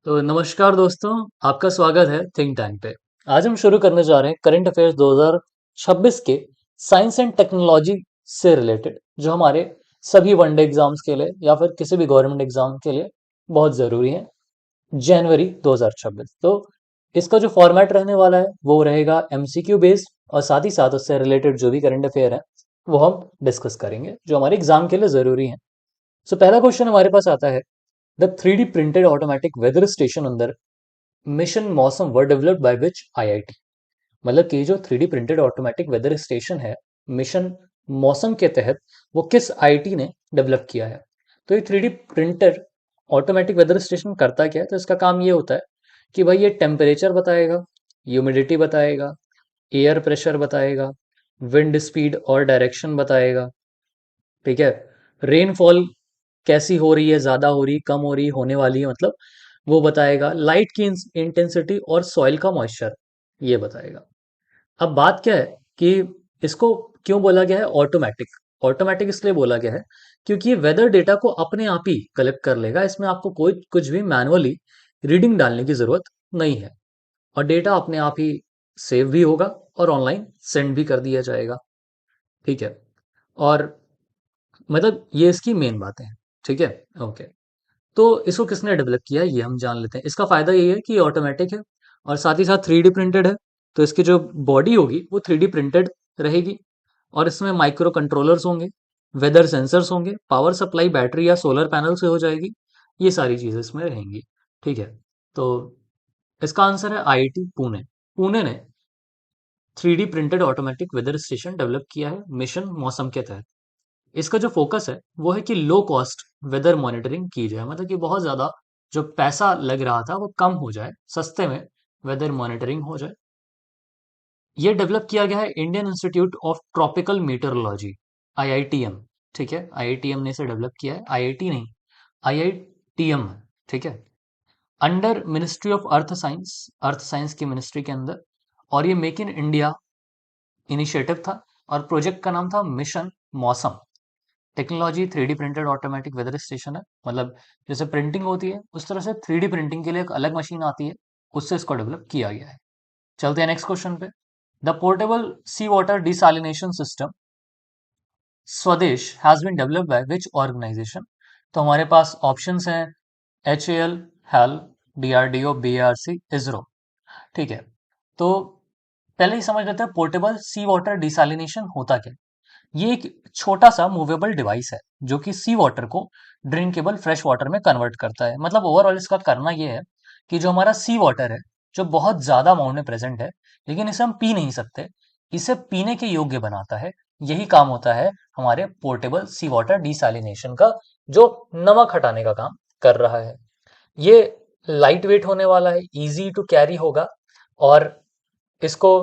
तो नमस्कार दोस्तों, आपका स्वागत है थिंक टैंक पे। आज हम शुरू करने जा रहे हैं करंट अफेयर्स 2026 के साइंस एंड टेक्नोलॉजी से रिलेटेड, जो हमारे सभी वनडे एग्जाम्स के लिए या फिर किसी भी गवर्नमेंट एग्जाम के लिए बहुत ज़रूरी है। जनवरी 2026 तो इसका जो फॉर्मेट रहने वाला है वो रहेगा एमसीक्यू बेस्ड, और साथ ही साथ उससे रिलेटेड जो भी करंट अफेयर है वो हम डिस्कस करेंगे जो हमारे एग्जाम के लिए ज़रूरी है। सो पहला क्वेश्चन हमारे पास आता है, the 3D printed automatic weather station under mission Mausam were developed by which IIT. मतलब कि जो 3D printed automatic weather station है मिशन मौसम के तहत, वो किस आईआईटी ने डेवलप किया है। तो ये 3D printer automatic weather station करता क्या है, तो इसका काम ये होता है कि भाई ये टेम्परेचर बताएगा, ह्यूमिडिटी बताएगा, एयर प्रेशर बताएगा, विंड स्पीड और डायरेक्शन बताएगा। ठीक है, रेनफॉल कैसी हो रही है, ज़्यादा हो रही है, कम हो रही है, होने वाली है, मतलब वो बताएगा। लाइट की इंटेंसिटी और सॉइल का मॉइस्चर ये बताएगा। अब बात क्या है कि इसको क्यों बोला गया है ऑटोमेटिक। ऑटोमेटिक इसलिए बोला गया है क्योंकि ये वेदर डेटा को अपने आप ही कलेक्ट कर लेगा। इसमें आपको कोई कुछ भी मैनुअली रीडिंग डालने की ज़रूरत नहीं है, और डेटा अपने आप ही सेव भी होगा और ऑनलाइन सेंड भी कर दिया जाएगा। ठीक है, और मतलब ये इसकी मेन बातें हैं। ठीक है, ओके। तो इसको किसने डेवलप किया है ये हम जान लेते हैं। इसका फायदा ये है कि ये ऑटोमेटिक है और साथ ही साथ 3D प्रिंटेड है। तो इसकी जो बॉडी होगी वो 3D प्रिंटेड रहेगी, और इसमें माइक्रो कंट्रोलर्स होंगे, वेदर सेंसर्स होंगे, पावर सप्लाई बैटरी या सोलर पैनल से हो जाएगी। ये सारी चीजें इसमें रहेंगी। ठीक है, तो इसका आंसर है आईआईटी पुणे। पुणे ने 3D printed automatic weather station develop किया है मिशन मौसम के तहत। इसका जो फोकस है वो है कि लो कॉस्ट वेदर मॉनिटरिंग की जाए, मतलब कि बहुत ज़्यादा जो पैसा लग रहा था वो कम हो जाए, सस्ते में वेदर मॉनिटरिंग हो जाए। ये डेवलप किया गया है Indian Institute of Tropical Meteorology, IITM. ठीक है, आईआईटीएम ने इसे डेवलप किया है, आईआईटी नहीं, आईआईटीएम। ठीक है, under ministry of earth science, earth science की मिनिस्ट्री के अंदर। और ये मेक इन इंडिया इनिशिएटिव था, और प्रोजेक्ट का नाम था mission Mausam. Technology 3D printed automatic weather station है, मतलब जैसे प्रिंटिंग होती है उस तरह से 3D प्रिंटिंग के लिए एक अलग मशीन आती है, उससे इसको डेवलप किया गया है। चलते हैं नेक्स्ट क्वेश्चन पे। The portable sea water desalination system Swadesh has been developed by which organisation. तो हमारे पास ऑप्शंस हैं HAL, HAL, DRDO, BARC, ISRO. ठीक है, तो पहले ही समझ लेते हैं पोर्टेबल सी वाटर डिसैलिनेशन होता क्या है। ये एक छोटा सा मूवेबल डिवाइस है जो कि सी वाटर को ड्रिंकेबल फ्रेश वाटर में कन्वर्ट करता है। मतलब ओवरऑल इसका करना ये है कि जो हमारा सी वाटर है, जो बहुत ज्यादा अमाउंट में प्रेजेंट है लेकिन इसे हम पी नहीं सकते, इसे पीने के योग्य बनाता है। यही काम होता है हमारे पोर्टेबल सी वाटर डिसैलिनेशन का, जो नमक हटाने का काम कर रहा है। ये लाइट वेट होने वाला है, इजी टू कैरी होगा, और इसको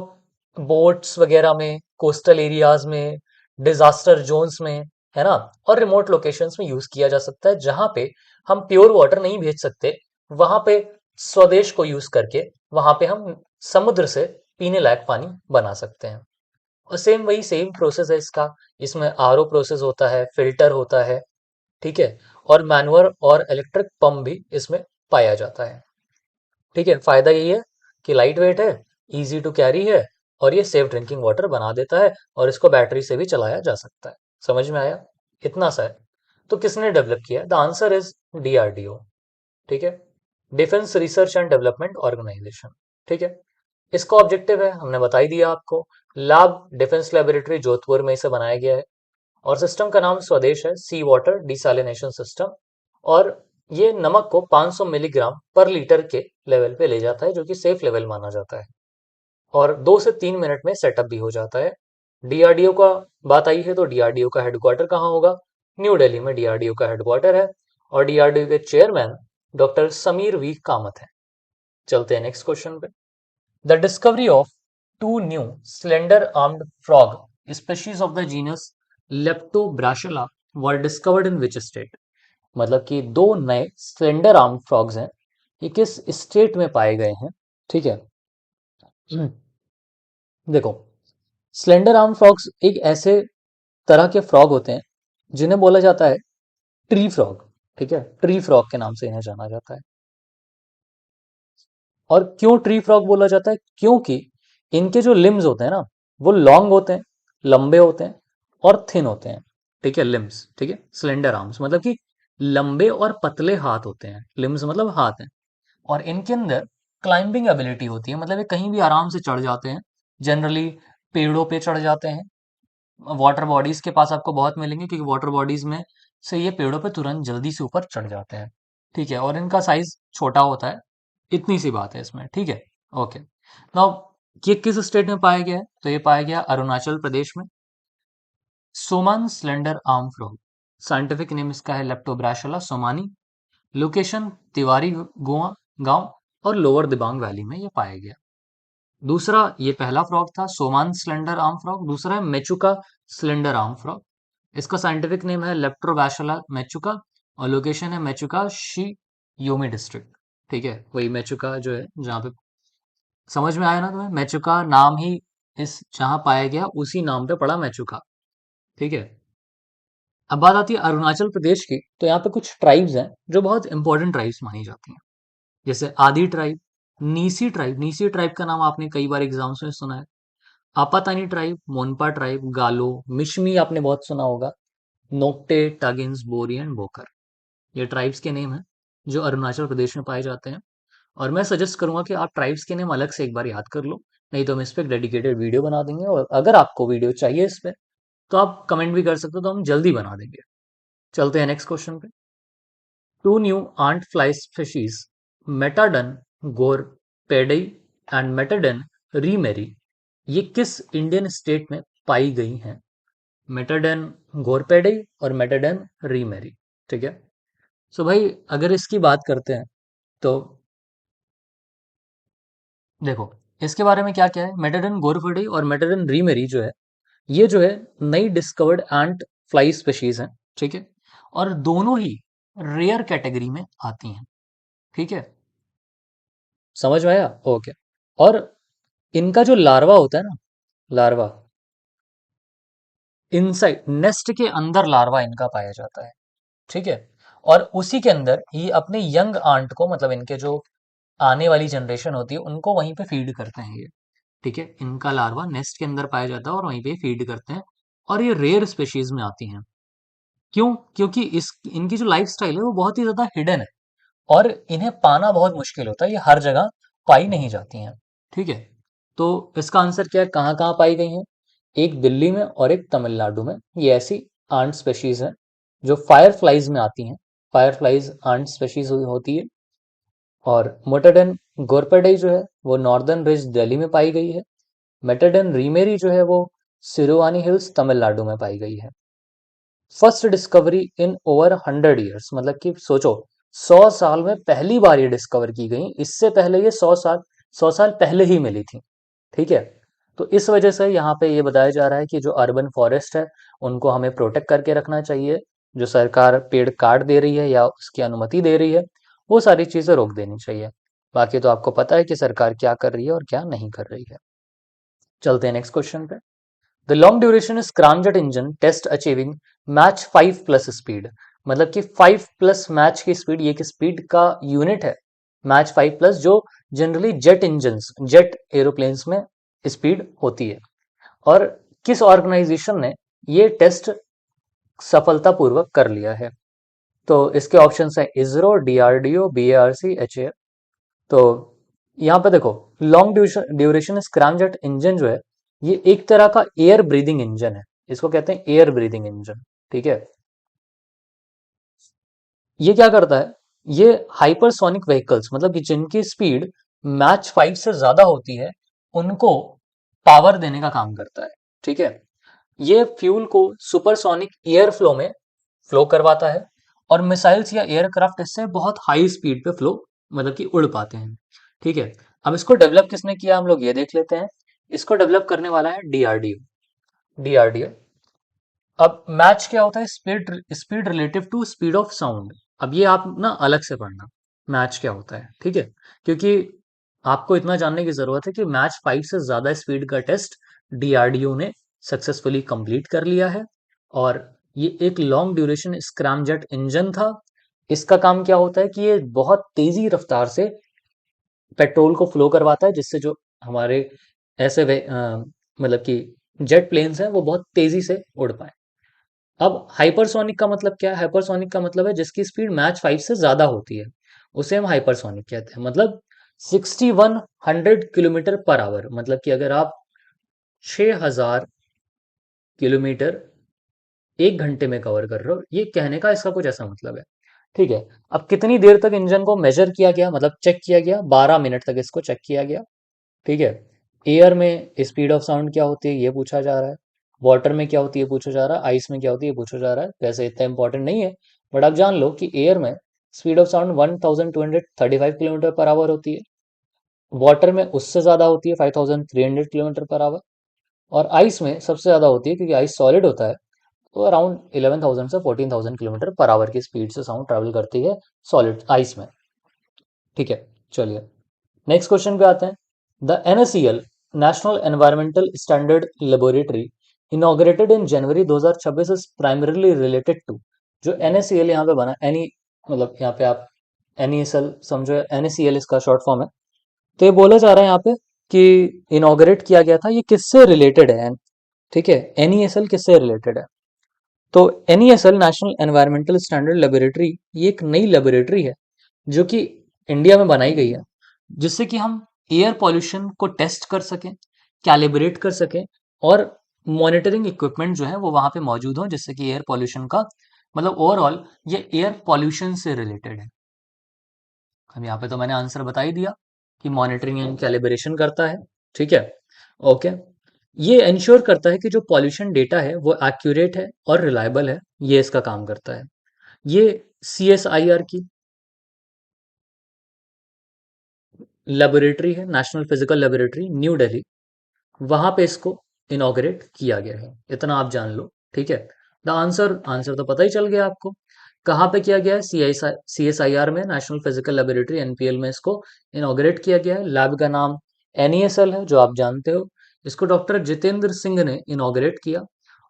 बोट्स वगैरह में, कोस्टल एरियाज में, डिजास्टर जोन्स में, है ना, और रिमोट लोकेशंस में यूज किया जा सकता है, जहां पे हम प्योर वाटर नहीं भेज सकते। वहां पे स्वदेश को यूज करके वहां पे हम समुद्र से पीने लायक पानी बना सकते हैं। और सेम वही सेम प्रोसेस है इसका। इसमें आरओ प्रोसेस होता है, फिल्टर होता है। ठीक है, और मैनुअल और इलेक्ट्रिक पंप भी इसमें पाया जाता है। ठीक है, फायदा यही है कि लाइट वेट है, इजी टू कैरी है, और ये सेफ ड्रिंकिंग वाटर बना देता है, और इसको बैटरी से भी चलाया जा सकता है। समझ में आया, इतना सा है। तो किसने डेवलप किया? The answer is DRDO. ठीक है, Defence Research and Development Organisation. ठीक है, इसका ऑब्जेक्टिव है, हमने बता ही दिया आपको, लैब डिफेंस लेबोरेटरी जोधपुर में इसे बनाया गया है। और सिस्टम का नाम स्वदेश है, सी वाटर डिसैलिनेशन सिस्टम। और ये नमक को 500 मिलीग्राम पर लीटर के लेवल पे ले जाता है, जो कि सेफ लेवल माना जाता है, और 2 से 3 मिनट में सेटअप भी हो जाता है। डीआरडीओ का बात आई है, तो डीआरडीओ का हेडक्वार्टर कहाँ होगा? न्यू दिल्ली में डीआरडीओ का हेडक्वार्टर है, और डीआरडीओ के chairman doctor Sameer V Kamat है। चलते हैं नेक्स्ट क्वेश्चन पे। The discovery of two new slender armed frog species of the genus Leptobrachella were discovered in which state. मतलब कि दो नए स्लेंडर आर्म फ्रॉग्स हैं, ये किस स्टेट में पाए गए हैं। ठीक है, देखो, स्लेंडर आर्म फ्रॉग्स एक ऐसे तरह के फ्रॉग होते हैं जिन्हें बोला जाता है ट्री फ्रॉग। ठीक है, ट्री फ्रॉग के नाम से इन्हें जाना जाता है। और क्यों ट्री फ्रॉग बोला जाता है? क्योंकि इनके जो लिम्स होते हैं ना, वो लॉन्ग होते हैं, लंबे होते हैं और थिन होते हैं। ठीक है, लिम्स, ठीक है, स्लेंडर आर्म्स मतलब कि लंबे और पतले हाथ होते हैं, लिम्स मतलब हाथ हैं। और इनके अंदर क्लाइंबिंग एबिलिटी होती है, मतलब ये कहीं भी आराम से चढ़ जाते हैं। जनरली पेड़ों पे चढ़ जाते हैं। वाटर बॉडीज के पास आपको बहुत मिलेंगे, क्योंकि वाटर बॉडीज में से ये पेड़ों पे तुरंत जल्दी से ऊपर चढ़ जाते हैं। ठीक है, और इनका साइज छोटा होता है। इतनी सी बात है इसमें, ठीक है। ओके, नाउ ये किस स्टेट में पाया गया है? तो ये पाया गया अरुणाचल प्रदेश में। Soman slender arm frog, scientific name इसका है लेप्टोब्राशला सोमानी। लोकेशन तिवारी गोवा गांव और लोअर दिबांग वैली में ये पाया गया। दूसरा, ये पहला फ्रॉग था सोमान स्लेंडर आर्म फ्रॉग। दूसरा है मेचुका स्लेंडर आर्म फ्रॉग। इसका साइंटिफिक नेम है लेप्टोबैशला मेचुका और लोकेशन है मेचुका शी योमी डिस्ट्रिक्ट। ठीक है, वही मेचुका जो है जहाँ पे, समझ में आया ना तुम्हें? मेचुका नाम ही इस जहाँ पाया गया उसी नाम पे पड़ा मेचुका। ठीक है, अब बात आती है अरुणाचल प्रदेश की। तो यहाँ पे कुछ ट्राइब्स हैं जो बहुत इंपॉर्टेंट ट्राइब्स मानी जाती हैं, जैसे आदि ट्राइब, नीसी ट्राइब। नीसी ट्राइब का नाम आपने कई बार एग्जाम्स में सुना है। आपातानी ट्राइब, मोनपा ट्राइब, गालो, मिशमी आपने बहुत सुना होगा, नोक्टे, टगिन्स, बोरी एंड बोकर। ये ट्राइब्स के नेम हैं जो अरुणाचल प्रदेश में पाए जाते हैं। और मैं सजेस्ट करूंगा कि आप ट्राइब्स के नेम अलग से एक बार याद कर लो, नहीं तो हम इस पे एक डेडिकेटेड वीडियो बना देंगे। और अगर आपको वीडियो चाहिए इस पे तो आप कमेंट भी कर सकते हो, तो हम जल्दी बना देंगे। चलते हैं नेक्स्ट क्वेश्चन पे। Two new ant fly species, Metadon gorpedai and Metadon reemeri, ये किस इंडियन स्टेट में पाई गई हैं? मेटाडन गोरपेडई और मेटाडन रीमेरी। ठीक है, सो भाई अगर इसकी बात करते हैं तो देखो, इसके बारे में क्या क्या है। मेटाडन गोरपेडई और मेटाडन रीमेरी जो है, ये जो है नई डिस्कवर्ड एंट फ्लाई स्पीशीज हैं। ठीक है, और दोनों ही रेयर कैटेगरी में आती हैं। ठीक है, समझ में आया? ओके। और इनका जो लार्वा होता है ना, लार्वा, इनसाइड नेस्ट के अंदर लार्वा इनका पाया जाता है। ठीक है, और उसी के अंदर ये अपने यंग आंट को, मतलब इनके जो आने वाली जनरेशन होती है उनको वहीं पे फीड करते हैं ये। ठीक है, इनका लार्वा नेस्ट के अंदर पाया जाता है और वहीं पे फीड करते हैं। और ये रेयर स्पेशीज में आती हैं। क्यों? क्योंकि इस इनकी जो लाइफ स्टाइल है वो बहुत ही ज्यादा हिडन है और इन्हें पाना बहुत मुश्किल होता है, ये हर जगह पाई नहीं जाती हैं। ठीक है, तो इसका आंसर क्या है, कहाँ कहाँ पाई गई हैं? एक दिल्ली में और एक तमिलनाडु में। ये ऐसी आंट स्पेशीज हैं जो फायर फ्लाइज में आती हैं। फायर फ्लाइज आंट स्पेशीज होती है। और मोटाडेन गोरपेडई जो है वो नॉर्दर्न रिज दिल्ली में पाई गई है। मेटाडेन रीमेरी जो है वो सिरुवानी हिल्स तमिलनाडु में पाई गई है। फर्स्ट डिस्कवरी इन ओवर 100 ईयर्स, मतलब कि सोचो 100 साल में पहली बार ये डिस्कवर की गई। इससे पहले ये 100 साल पहले ही मिली थी। ठीक है, तो इस वजह से यहाँ पे ये बताया जा रहा है कि जो अर्बन फॉरेस्ट है उनको हमें प्रोटेक्ट करके रखना चाहिए। जो सरकार पेड़ काट दे रही है या उसकी अनुमति दे रही है, वो सारी चीजें रोक देनी चाहिए। बाकी तो आपको पता है कि सरकार क्या कर रही है और क्या नहीं कर रही है। चलते हैं नेक्स्ट क्वेश्चन पे। The long duration scramjet engine test achieving Mach 5+ speed, मतलब कि 5+ मैच की स्पीड, ये की स्पीड का यूनिट है मैच 5+, जो generally jet engine, jet aeroplanes में स्पीड होती है। और किस ऑर्गेनाइजेशन ने ये टेस्ट सफलतापूर्वक कर लिया है? तो इसके ऑप्शंस है इसरो, डीआरडीओ, बीएआरसी, एचएएफ। तो यहाँ पे देखो, लॉन्ग ड्यूरेशन स्क्रैमजेट इंजन जो है ये एक तरह का एयर ब्रीदिंग इंजन है। इसको कहते हैं एयर ब्रीदिंग इंजन। ठीक है, ये क्या करता है, ये हाइपरसोनिक व्हीकल्स, मतलब कि जिनकी स्पीड मैच 5 से ज्यादा होती है, उनको पावर देने का काम करता है। ठीक है, ये फ्यूल को सुपरसोनिक एयर फ्लो में फ्लो करवाता है और मिसाइल्स या एयरक्राफ्ट इससे बहुत हाई स्पीड पे फ्लो, मतलब कि उड़ पाते हैं। ठीक है, अब इसको डेवलप किसने किया हम लोग ये देख लेते हैं। इसको डेवलप करने वाला है डीआरडीओ। डीआरडीओ। अब मैच क्या होता है, speed, speed relative to speed of sound. अब ये आप ना अलग से पढ़ना, मैच क्या होता है। ठीक है, क्योंकि आपको इतना जानने की जरूरत है कि मैच 5 से ज्यादा स्पीड का टेस्ट डीआरडीओ ने सक्सेसफुली कंप्लीट कर लिया है। और ये एक लॉन्ग ड्यूरेशन स्क्रैमजेट इंजन था। इसका काम क्या होता है कि ये बहुत तेजी रफ्तार से पेट्रोल को फ्लो करवाता है, जिससे जो हमारे ऐसे मतलब कि जेट प्लेन्स हैं वो बहुत तेजी से उड़ पाए। अब हाइपरसोनिक का मतलब क्या है? हाइपरसोनिक का मतलब है जिसकी स्पीड मैच 5 से ज्यादा होती है, उसे हम हाइपरसोनिक कहते हैं। मतलब 6100 किलोमीटर पर आवर, मतलब कि अगर आप 6000 किलोमीटर 1 घंटे में कवर कर रहे हो, ये कहने का इसका कुछ ऐसा मतलब है। ठीक है। अब कितनी देर तक इंजन को मेजर किया गया, मतलब चेक किया गया? 12 मिनट तक इसको चेक किया गया। ठीक है। एयर में स्पीड ऑफ साउंड क्या होती है ये पूछा जा रहा है, वाटर में क्या होती है पूछा जा रहा है, आइस में क्या होती है पूछा जा रहा है। वैसे इतना इंपॉर्टेंट नहीं है, बट आप जान लो कि एयर में speed of sound 1235 kilometre per hour होती है, वाटर में उससे ज़्यादा होती है 5300 किलोमीटर पर आवर, और आइस में सबसे ज़्यादा होती है, क्योंकि आइस सॉलिड होता है, तो अराउंड 11,000 से 14,000 किलोमीटर पर आवर की स्पीड से साउंड ट्रैवल करती है सॉलिड आइस में। ठीक है। चलिए नेक्स्ट क्वेश्चन पे आते हैं। The NACL National Environmental Standard Laboratory inaugurated in January 2026 is primarily related to. जो NACL यहाँ पे बना, एनी मतलब यहाँ पे आप NESL समझो, NACL इसका शॉर्ट फॉर्म है। तो ये बोला जा रहा है यहाँ पे कि इनॉग्रेट किया गया था, ये किससे रिलेटेड है? ठीक है, NESL किससे रिलेटेड है? तो NESL national Environmental Standard laboratory, ये एक नई लेबोरेटरी है जो कि इंडिया में बनाई गई है, जिससे कि हम एयर पॉल्यूशन को टेस्ट कर सकें, कैलिब्रेट कर सकें, और मॉनिटरिंग इक्विपमेंट जो है वो वहां पे मौजूद हो, जिससे कि एयर पॉल्यूशन का मतलब ओवरऑल ये एयर पॉल्यूशन से रिलेटेड है। अब यहाँ पे तो मैंने आंसर बता ही दिया कि मॉनिटरिंग एंड कैलिब्रेशन करता है। ठीक है। ओके। ये इंश्योर करता है कि जो पॉल्यूशन डेटा है वो एक्यूरेट है और रिलायबल है, ये इसका काम करता है। ये CSIR की लेबोरेटरी है, national physical laboratory, new Delhi, वहां पे इसको इनॉग्रेट किया गया है, इतना आप जान लो। ठीक है। द आंसर आंसर तो पता ही चल गया आपको। कहाँ पे किया गया है? CSIR में, नेशनल फिजिकल लेबोरेटरी NPL में इसको इनॉग्रेट किया गया है। लैब का नाम NESL है, जो आप जानते हो। इसको डॉक्टर जितेंद्र सिंह ने इनॉग्रेट किया।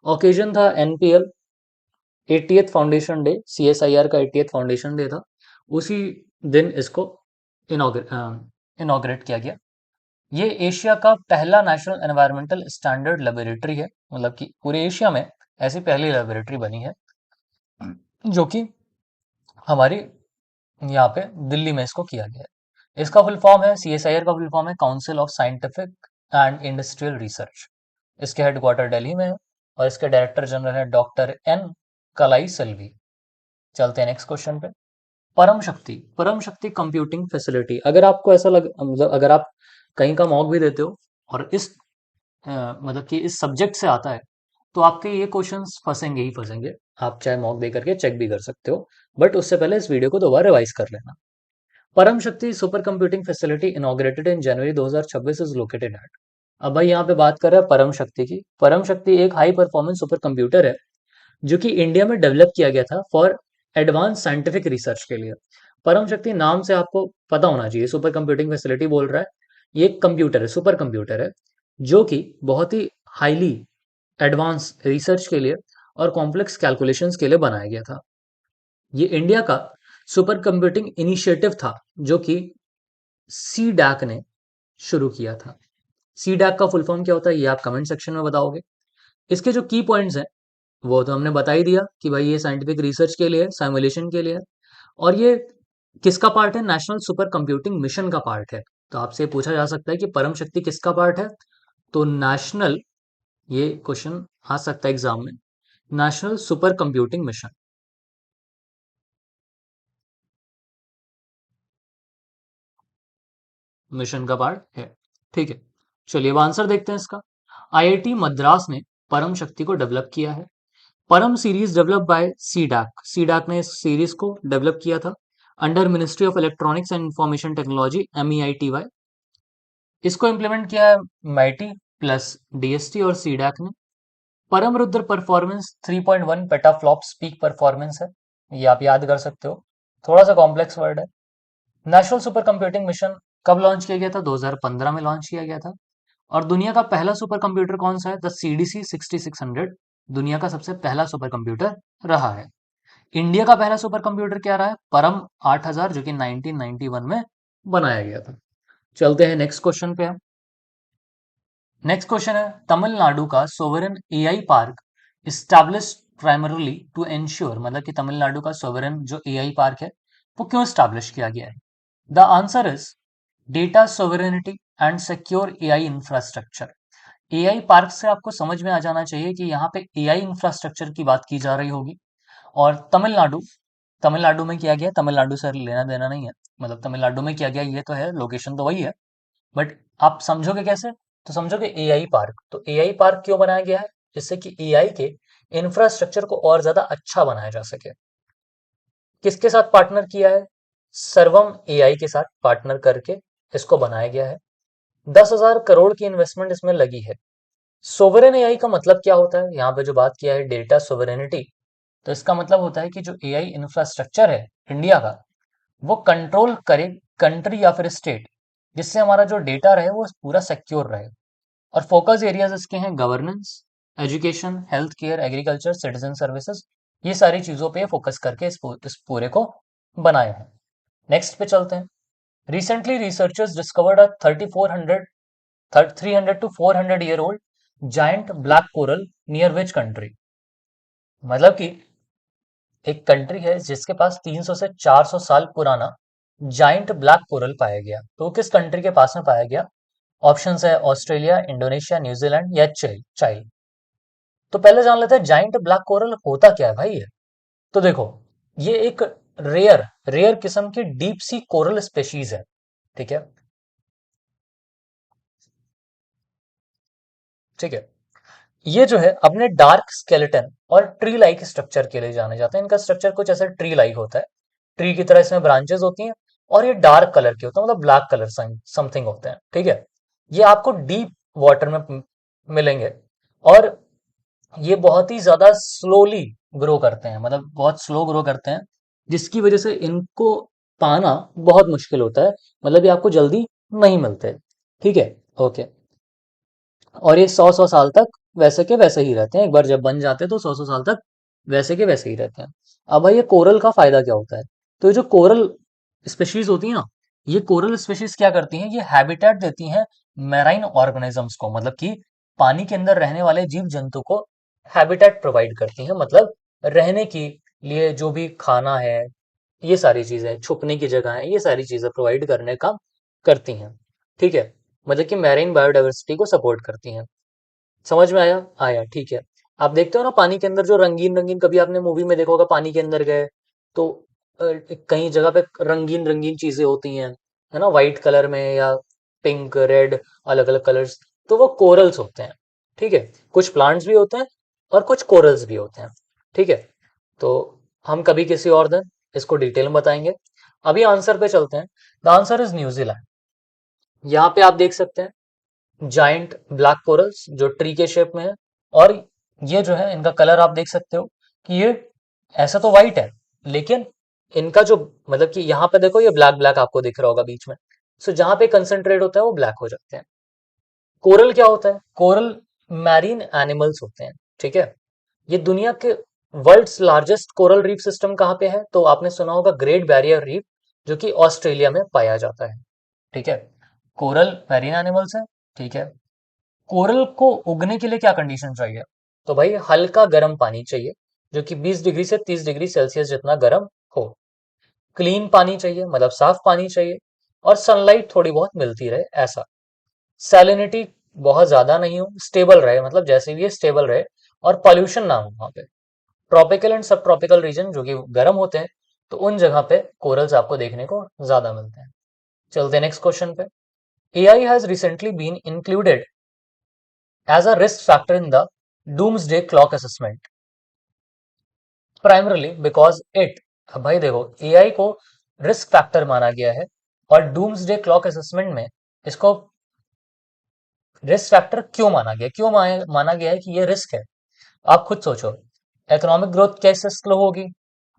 ओकेजन था NPL 80th foundation day, CSIR का 80th फाउंडेशन डे था, उसी दिन इसको इनॉग्रेट किया गया। ये एशिया का पहला नेशनल एनवायरमेंटल स्टैंडर्ड लेबोरेटरी है, मतलब कि पूरे एशिया में ऐसी पहली लेबोरेटरी बनी है, जो कि हमारी यहाँ पे दिल्ली में इसको किया गया है। इसका फुल फॉर्म है, CSIR का फुल फॉर्म है council of scientific and industrial research. इसके हेडक्वार्टर दिल्ली में है, और इसके डायरेक्टर जनरल है डॉक्टर N कलाई सेल्वी। चलते हैं नेक्स्ट क्वेश्चन पे। परम शक्ति कंप्यूटिंग फैसिलिटी, अगर आपको ऐसा लग मतलब अगर आप कहीं का मॉक भी देते हो और इस मतलब कि इस सब्जेक्ट से आता है, तो आपके ये क्वेश्चंस फंसेंगे ही फंसेंगे। आप चाहे मॉक दे करके चेक भी कर सकते हो, बट उससे पहले इस वीडियो को दोबारा रिवाइज कर लेना। परम शक्ति super computing facility inaugurated in January 2026 is located at. अब भाई यहाँ पे बात कर रहे हैं परम शक्ति की। परम शक्ति एक हाई परफॉर्मेंस सुपर कंप्यूटर है, जो कि इंडिया में डेवलप किया गया था फॉर एडवांस साइंटिफिक रिसर्च के लिए। परम शक्ति नाम से आपको पता होना चाहिए, सुपर कंप्यूटिंग फैसिलिटी बोल रहा है। ये एक कंप्यूटर है, सुपर कंप्यूटर है, जो कि बहुत ही हाईली एडवांस रिसर्च के लिए और कॉम्प्लेक्स कैलकुलेशंस के लिए बनाया गया था। ये इंडिया का सुपर कंप्यूटिंग इनिशिएटिव था, जो कि सी डैक ने शुरू किया था। सी डैक का फुल फॉर्म क्या होता है ये आप कमेंट सेक्शन में बताओगे। इसके जो की पॉइंट्स हैं वो तो हमने बता ही दिया कि भाई ये साइंटिफिक रिसर्च के लिए है, साइमुलेशन के लिए है, और ये किसका पार्ट है? नेशनल सुपर कंप्यूटिंग मिशन का पार्ट है। तो आपसे पूछा जा सकता है कि परम शक्ति किसका पार्ट है? तो नेशनल, ये क्वेश्चन आ सकता है एग्जाम में, national super computing mission mission का पार्ट है। ठीक है। चलिए अब आंसर देखते हैं इसका। IIT मद्रास ने परम शक्ति को डेवलप किया है। परम series develop by CDAC, CDAC ने इस सीरीज को डेवलप किया था under ministry of electronics and information technology, MEITY। इसको इम्प्लीमेंट किया है MIT प्लस DST और सीडैक ने। परम Rudra performance 3.1 petaflops peak performance है, ये आप याद कर सकते हो, थोड़ा सा कॉम्प्लेक्स वर्ड है। नेशनल सुपर कंप्यूटिंग मिशन कब लॉन्च किया गया था? 2015 में लॉन्च किया गया था। और दुनिया का पहला सुपर कंप्यूटर कौन सा है? द CDC 6600 दुनिया का सबसे पहला सुपर कंप्यूटर रहा है। इंडिया का पहला सुपर कंप्यूटर क्या रहा है? परम 8000, जो कि 1991 में बनाया गया था। चलते हैं नेक्स्ट क्वेश्चन पे हम। नेक्स्ट क्वेश्चन है, तमिलनाडु का sovereign AI park establish primarily to ensure, मतलब कि तमिलनाडु का सोवरेन जो एआई पार्क है वो क्यों इस्टेब्लिश किया गया है? The answer is data sovereignty and secure AI infrastructure. AI park से आपको समझ में आ जाना चाहिए कि यहाँ पे एआई इंफ्रास्ट्रक्चर की बात की जा रही होगी। और तमिलनाडु, तमिलनाडु में किया गया, तमिलनाडु से लेना देना नहीं है, मतलब तमिलनाडु में किया गया ये तो है, लोकेशन तो वही है, बट आप समझोगे कैसे? तो समझोगे एआई पार्क, तो एआई पार्क क्यों बनाया गया है? जिससे कि एआई के इंफ्रास्ट्रक्चर को और ज्यादा अच्छा बनाया जा सके। किसके साथ पार्टनर किया है? सर्वम एआई के साथ पार्टनर करके इसको बनाया गया है। 10,000 करोड़ की इन्वेस्टमेंट इसमें लगी है। सोवरेन एआई का मतलब क्या होता है? यहाँ पे जो बात किया है डेटा सोवरेनिटी, तो इसका मतलब होता है कि जो एआई इंफ्रास्ट्रक्चर है इंडिया का, वो कंट्रोल करे कंट्री या फिर स्टेट, जिससे हमारा जो डेटा रहे वो पूरा सिक्योर रहे। और फोकस एरियाज इसके हैं governance, education, health care, agriculture, citizen services, ये सारी चीजों पे फोकस करके इस पूरे को बनाया है। नेक्स्ट पे चलते हैं। Recently researchers discovered a 300 to 400 year old giant black coral near which country? मतलब कि एक कंट्री है जिसके पास 300 से 400 साल पुराना जाइंट ब्लैक कोरल पाया गया, तो वो किस कंट्री के पास में पाया गया? ऑप्शंस है ऑस्ट्रेलिया, इंडोनेशिया, न्यूजीलैंड या चाइल। तो पहले जान लेते हैं जाइंट ब्लैक कोरल होता क्या है भाई ये। तो देखो, ये एक रेयर रेयर किस्म की डीप सी कोरल स्पेशीज है। ठीक है, ठीक है। ये जो है अपने डार्क स्केलेटन और ट्री लाइक स्ट्रक्चर के लिए जाने जाते हैं। इनका स्ट्रक्चर कुछ ऐसे ट्री लाइक होता है, ट्री की तरह इसमें ब्रांचेस होती हैं, और ये डार्क कलर के होते हैं, मतलब ब्लैक कलर समथिंग होते हैं। ठीक है, ये आपको डीप वाटर में मिलेंगे, और ये बहुत ही ज्यादा स्लोली ग्रो करते हैं, मतलब बहुत स्लो ग्रो करते हैं, जिसकी वजह से इनको पाना बहुत मुश्किल होता है, मतलब ये आपको जल्दी नहीं मिलते। ठीक है, ओके। और ये 100-100 साल तक वैसे के वैसे ही रहते हैं, एक बार जब बन जाते हैं तो 100-100 साल तक वैसे के वैसे ही रहते हैं। अब भाई ये कोरल का फायदा क्या होता है? तो ये जो कोरल स्पेशीज होती है ना, ये कोरल स्पेशीज क्या करती हैं? ये हैबिटेट देती हैं मैराइन ऑर्गेनिजम्स को, मतलब कि पानी के अंदर रहने वाले जीव जंतु को हैबिटेट प्रोवाइड करती हैं, मतलब रहने के लिए जो भी खाना है, ये सारी चीजें, छुपने की जगह है, ये सारी चीजें प्रोवाइड करने का करती हैं। ठीक है, मतलब कि मैरीन बायोडाइवर्सिटी को सपोर्ट करती हैं। समझ में आया? आया, ठीक है। आप देखते हो ना पानी के अंदर जो रंगीन रंगीन, कभी आपने मूवी में देखा होगा पानी के अंदर गए तो कई जगह पे रंगीन रंगीन चीजें होती हैं, है ना, व्हाइट कलर में या पिंक रेड, अलग अलग कलर्स, तो वो कोरल्स होते हैं। ठीक है, कुछ प्लांट्स भी होते हैं और कुछ कोरल्स भी होते हैं। ठीक है, तो हम कभी किसी और दिन इसको डिटेल में बताएंगे। अभी आंसर पे चलते हैं। The answer is New Zealand. यहाँ पे आप देख सकते हैं जाइंट ब्लैक कोरल्स जो ट्री के शेप में है, और ये जो है इनका कलर आप देख सकते हो कि ये ऐसा तो वाइट है, लेकिन इनका जो, मतलब कि यहाँ पे देखो ये ब्लैक ब्लैक आपको दिख रहा होगा बीच में, सो जहां पे कंसंट्रेट होता है वो ब्लैक हो जाते हैं। कोरल क्या होता है? कोरल मैरीन एनिमल्स होते हैं। ठीक है, ये दुनिया के world's largest coral reef system कहाँ पे है? तो आपने सुना होगा ग्रेट बैरियर रीफ, जो कि ऑस्ट्रेलिया में पाया जाता है। ठीक है, कोरल मैरीन एनिमल्स है। ठीक है, कोरल को उगने के लिए क्या कंडीशन चाहिए? तो भाई हल्का गर्म पानी चाहिए, जो कि 20 डिग्री से 30 डिग्री सेल्सियस जितना गर्म हो। क्लीन पानी चाहिए, मतलब साफ पानी चाहिए, और सनलाइट थोड़ी बहुत मिलती रहे ऐसा। सैलिनिटी बहुत ज्यादा नहीं हो, स्टेबल रहे, मतलब जैसे भी ये स्टेबल रहे, और पॉल्यूशन ना हो वहां पे। ट्रॉपिकल एंड सब ट्रॉपिकल रीजन जो कि गर्म होते हैं, तो उन जगह पे कोरल्स आपको देखने को ज्यादा मिलते हैं। चलते हैं नेक्स्ट क्वेश्चन पे। AI has recently been included as a risk factor in the doomsday clock assessment, primarily because it, अब भाई देखो, एआई को रिस्क फैक्टर माना गया है, और डूम्सडे क्लॉक असेसमेंट में इसको रिस्क फैक्टर क्यों माना गया? क्यों माना गया है कि ये रिस्क है? आप खुद सोचो, इकोनॉमिक ग्रोथ कैसे स्लो होगी?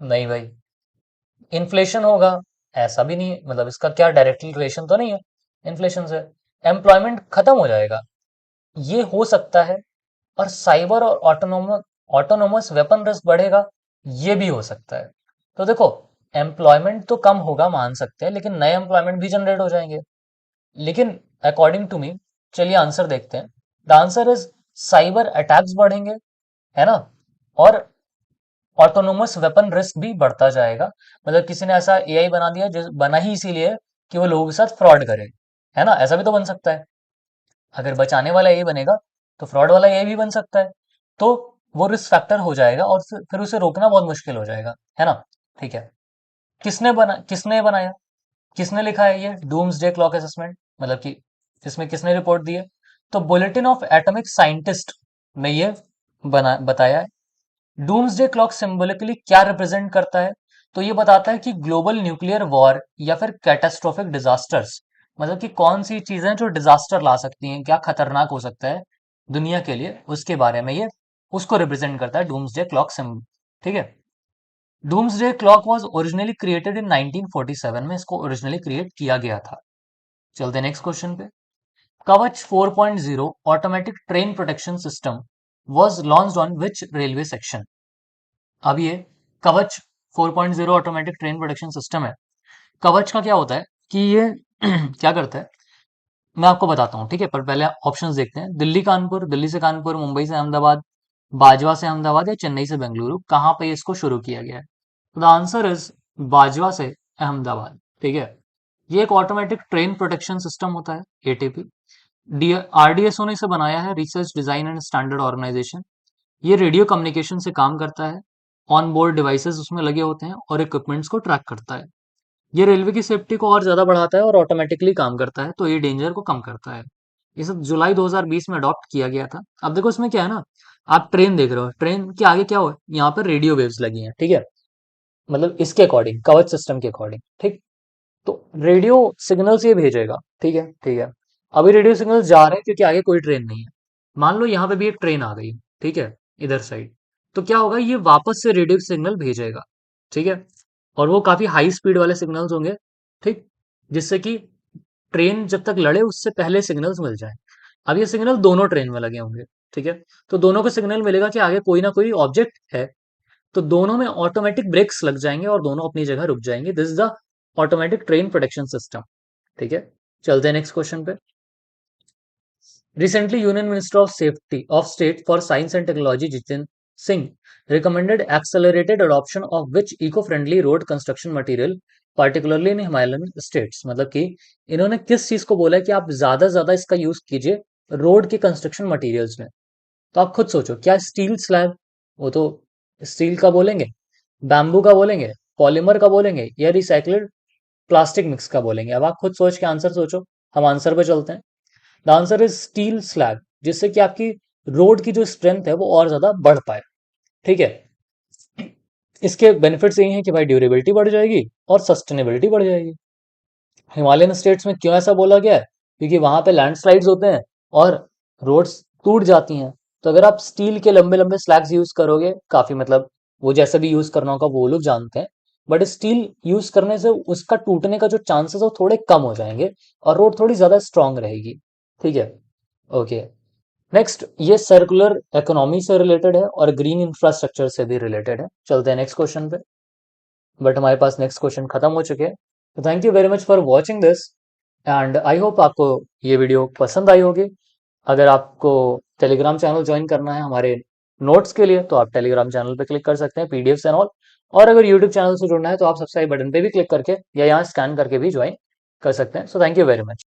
नहीं भाई। इन्फ्लेशन होगा? ऐसा भी नहीं है, मतलब इसका क्या डायरेक्टली रिलेशन तो नहीं है इन्फ्लेशन से। एम्प्लॉयमेंट खत्म हो जाएगा, ये हो सकता है। और साइबर और ऑटोनोमस ऑटोनोमस वेपन रिस्क बढ़ेगा, ये भी हो सकता है। तो देखो, एम्प्लॉयमेंट तो कम होगा मान सकते हैं, लेकिन नए एम्प्लॉयमेंट भी जनरेट हो जाएंगे। लेकिन अकॉर्डिंग टू मी, चलिए आंसर देखते हैं। The answer is cyber attacks बढ़ेंगे, है ना, और ऑटोनोमस वेपन रिस्क भी बढ़ता जाएगा। मतलब किसी ने ऐसा एआई बना दिया जो बना ही इसीलिए कि वो लोगों के साथ फ्रॉड करे, है ना, ऐसा भी तो बन सकता है। अगर बचाने वाला एआई बनेगा तो फ्रॉड वाला एआई भी बन सकता है। तो वो रिस्क फैक्टर हो जाएगा और फिर उसे रोकना बहुत मुश्किल हो जाएगा, है ना। ठीक है, किसने बनाया, किसने लिखा है ये डूम्सडे क्लॉक असेसमेंट, मतलब कि इसमें किसने रिपोर्ट दी है? तो बुलेटिन ऑफ एटॉमिक साइंटिस्ट में ये बना बताया है। डूम्सडे क्लॉक सिंबॉलिकली क्या रिप्रेजेंट करता है? तो ये बताता है कि ग्लोबल न्यूक्लियर वॉर या फिर कैटास्ट्रोफिक डिजास्टर्स, मतलब कि कौन सी चीजें जो डिजास्टर ला सकती हैं, क्या खतरनाक हो सकता है दुनिया के लिए, उसके बारे में ये उसको रिप्रेजेंट करता है डूम्सडे क्लॉक सिंबल। ठीक है, doomsday clock was originally created in 1947 में, इसको ओरिजिनली क्रिएट किया गया था। चलते नेक्स्ट क्वेश्चन पे। कवच 4.0 automatic train protection system was launched on which railway section? अब ये कवच 4.0 ऑटोमेटिक ट्रेन प्रोटेक्शन सिस्टम है। कवच का क्या होता है कि ये क्या करता है, मैं आपको बताता हूँ, ठीक है, पर पहले ऑप्शंस देखते हैं। दिल्ली कानपुर, दिल्ली से कानपुर, मुंबई से अहमदाबाद, बाजवा से अहमदाबाद, या चेन्नई से बेंगलुरु, कहाँ पे इसको शुरू किया गया है? द आंसर इज बाजवा से अहमदाबाद। ठीक है, ये एक ऑटोमेटिक ट्रेन प्रोटेक्शन सिस्टम होता है, एटीपी। आरडीएसओ ने इसे बनाया है, Research Design and Standard Organisation. ये रेडियो कम्युनिकेशन से काम करता है, ऑन बोर्ड डिवाइसेस उसमें लगे होते हैं और इक्विपमेंट्स को ट्रैक करता है। ये रेलवे की सेफ्टी को और ज्यादा बढ़ाता है और ऑटोमेटिकली काम करता है, तो ये डेंजर को कम करता है। ये सब जुलाई 2020 में अडॉप्ट किया गया था। अब देखो इसमें क्या है ना, आप ट्रेन देख रहे हो, ट्रेन के आगे क्या हो, यहाँ पर रेडियो वेव्स लगी हैं, ठीक है, मतलब इसके अकॉर्डिंग, कवच सिस्टम के अकॉर्डिंग, ठीक। तो रेडियो सिग्नल्स ये भेजेगा, ठीक है, ठीक है। अभी रेडियो सिग्नल्स जा रहे हैं क्योंकि आगे कोई ट्रेन नहीं है। मान लो यहाँ पे भी एक ट्रेन आ गई, ठीक है, इधर साइड, तो क्या होगा, ये वापस से रेडियो सिग्नल भेजेगा, ठीक है, और वो काफी हाई स्पीड वाले सिग्नल्स होंगे, ठीक, जिससे कि ट्रेन जब तक लड़े उससे पहले सिग्नल्स मिल जाए। अब ये सिग्नल दोनों ट्रेन में लगे होंगे, ठीक है, तो दोनों को सिग्नल मिलेगा कि आगे कोई ना कोई ऑब्जेक्ट है, तो दोनों में ऑटोमेटिक ब्रेक्स लग जाएंगे और दोनों अपनी जगह रुक जाएंगे। This is the automatic train protection system. ठीक है, चलते हैं नेक्स्ट क्वेश्चन पे। Recently union minister of safety of state for science and technology Jitendra Singh recommended accelerated adoption of which eco friendly road construction material particularly in Himalayan states, मतलब कि इन्होंने किस चीज को बोला है कि आप ज्यादा से ज्यादा इसका यूज कीजिए रोड के कंस्ट्रक्शन मटेरियल्स में? तो आप खुद सोचो, क्या स्टील स्लैब, वो तो स्टील का बोलेंगे, बैम्बू का बोलेंगे, पॉलीमर का बोलेंगे, या रिसाइकल्ड प्लास्टिक मिक्स का बोलेंगे? अब आप खुद सोच के आंसर सोचो, हम आंसर पे चलते हैं। The answer is steel slab, जिससे कि आपकी रोड की जो स्ट्रेंथ है वो और ज्यादा बढ़ पाए, ठीक है। इसके बेनिफिट्स यही हैं कि भाई ड्यूरेबिलिटी बढ़ जाएगी और सस्टेनेबिलिटी बढ़ जाएगी। हिमालयन स्टेट्स में क्यों ऐसा बोला गया है? क्योंकि वहां पे लैंडस्लाइड्स होते हैं और रोड्स टूट जाती हैं। तो अगर आप स्टील के लंबे लंबे स्लैब्स यूज करोगे, काफी मतलब वो जैसे भी यूज करना होगा वो लोग जानते हैं, बट स्टील यूज करने से उसका टूटने का जो चांसेस है वो थोड़े कम हो जाएंगे और रोड थोड़ी ज्यादा स्ट्रांग रहेगी, ठीक है। ओके, नेक्स्ट, ये सर्कुलर इकोनॉमी से रिलेटेड है और ग्रीन इंफ्रास्ट्रक्चर से भी रिलेटेड है। चलते हैं नेक्स्ट क्वेश्चन पे, बट हमारे पास नेक्स्ट क्वेश्चन खत्म हो चुके हैं। तो thank you very much for watching this, and I hope आपको ये वीडियो पसंद आई होगी। अगर आपको टेलीग्राम चैनल ज्वाइन करना है हमारे नोट्स के लिए, तो आप टेलीग्राम चैनल पे क्लिक कर सकते हैं, पीडीएफ एंड ऑल। और अगर यूट्यूब चैनल से जुड़ना है तो आप सब्सक्राइब बटन पे भी क्लिक करके या यहाँ स्कैन करके भी ज्वाइन कर सकते हैं। So thank you very much.